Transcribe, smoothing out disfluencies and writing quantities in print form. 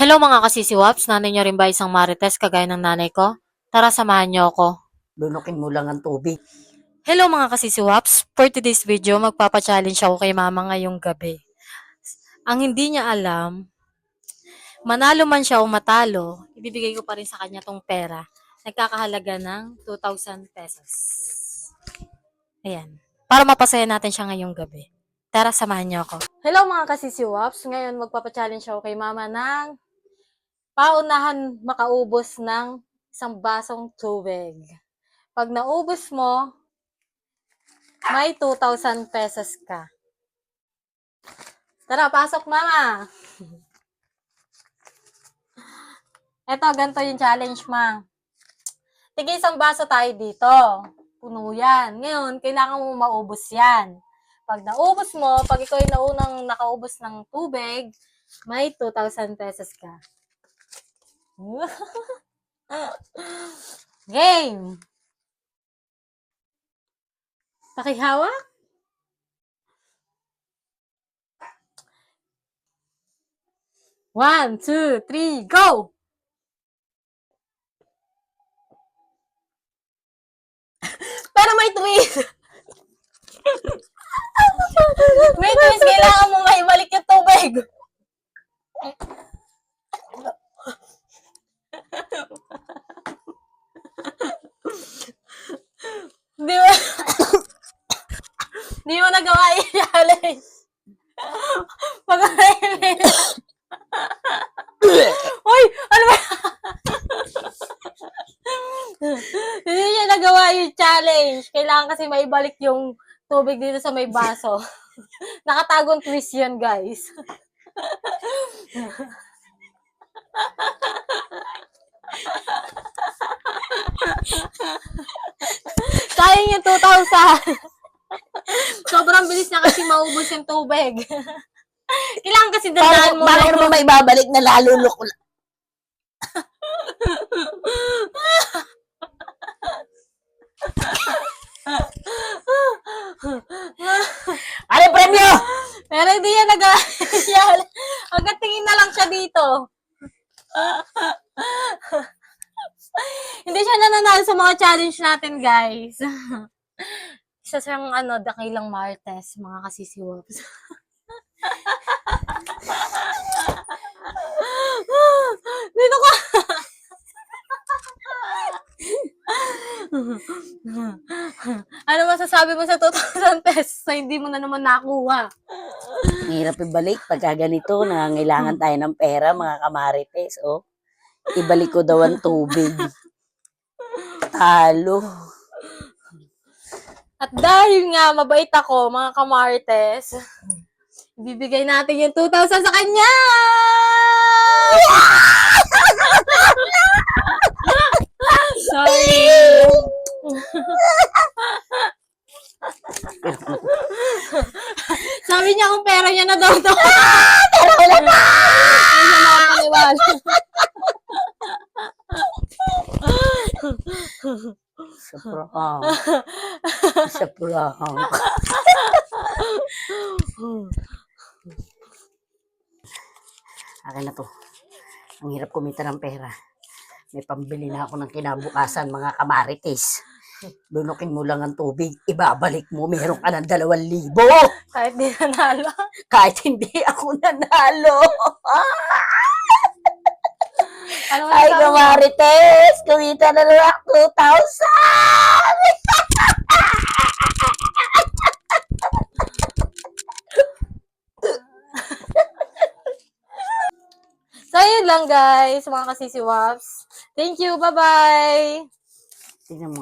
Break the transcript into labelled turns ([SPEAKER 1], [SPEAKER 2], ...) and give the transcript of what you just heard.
[SPEAKER 1] Hello mga kasisiwaps, nanay niyo rin ba isang marites kagaya ng nanay ko? Tara samahan niyo ako.
[SPEAKER 2] Lunukin mo lang ang tubig.
[SPEAKER 1] Hello mga kasisiwaps, for today's video magpapa-challenge ako kay mama ngayong gabi. Ang hindi niya alam, manalo man siya o matalo, ibibigay ko pa rin sa kanya tong pera. Nagkakahalaga ng 2,000 pesos. Ayan. Para mapasaya natin siya ngayong gabi. Tara, samahan niyo ako. Hello mga kasisiwaps, ngayon magpapa-challenge ako kay mama ng paunahan makaubos ng isang basong tubig. Pag naubos mo, may 2,000 pesos ka. Tara, pasok mama! Eto, ganito yung challenge, ma. Tigil isang baso tayo dito. Puno yan. Ngayon, kailangan mo maubos yan. Pag naubos mo, pag ikaw yung naunang nakaubos ng tubig, may 2,000 pesos ka. Game! Pakihawak? One, two, three, go! Pero may twist! May twist, kailangan mo maibalik yung tubig. Di mo, di mo nagawa yung challenge. Pag Uy! Ano ba? Hindi niya nagawa yung challenge. Kailangan kasi maibalik yung tubig dito sa may baso. Nakatagong twist yan, guys. Sayang yung 2,000. Sobrang bilis na kasi maubos yung tubig. Kailangan kasi dadaan mo.
[SPEAKER 2] Bakit mo maibabalik na lalulok ko? Ano premyo?
[SPEAKER 1] Pero hindi yan nagawa. Hanggang tingin na lang siya dito. Hindi siya nananalo sa mga challenge natin, guys. Isa siyang dakilang martes, mga kasisiwaps. Dito ka! Ano masasabi mo sa 2,000 pesos na hindi mo na naman nakuha?
[SPEAKER 2] Hirap ibalik pagka ganito. Nangangailangan tayo ng pera, mga kamarites. Oh. Ibalik ko daw ang tubig. Talo.
[SPEAKER 1] At dahil nga mabait ako, mga kamarites, ibibigay natin yung 2,000 sa kanya! Sorry! Sabi niya kung pera niya na daw to.
[SPEAKER 2] Pero wala pa!
[SPEAKER 1] Hindi siya makapaniwala.
[SPEAKER 2] Sa prank. Sa prank. Akin na to. Ang hirap kumita ng pera. May pambili na ako ng kinabukasan, mga kamarites. Lunukin mo lang ang tubig, ibabalik mo, meron ka ng 2,000.
[SPEAKER 1] Kahit di nanalo.
[SPEAKER 2] Kahit hindi ako nanalo.
[SPEAKER 1] Ano
[SPEAKER 2] Ay,
[SPEAKER 1] masasabi mo?
[SPEAKER 2] kamarites, kumita na lang 2,000.
[SPEAKER 1] So, yun lang guys, mga kasisiwaps. Thank you, bye-bye!
[SPEAKER 2] Tingnan mo.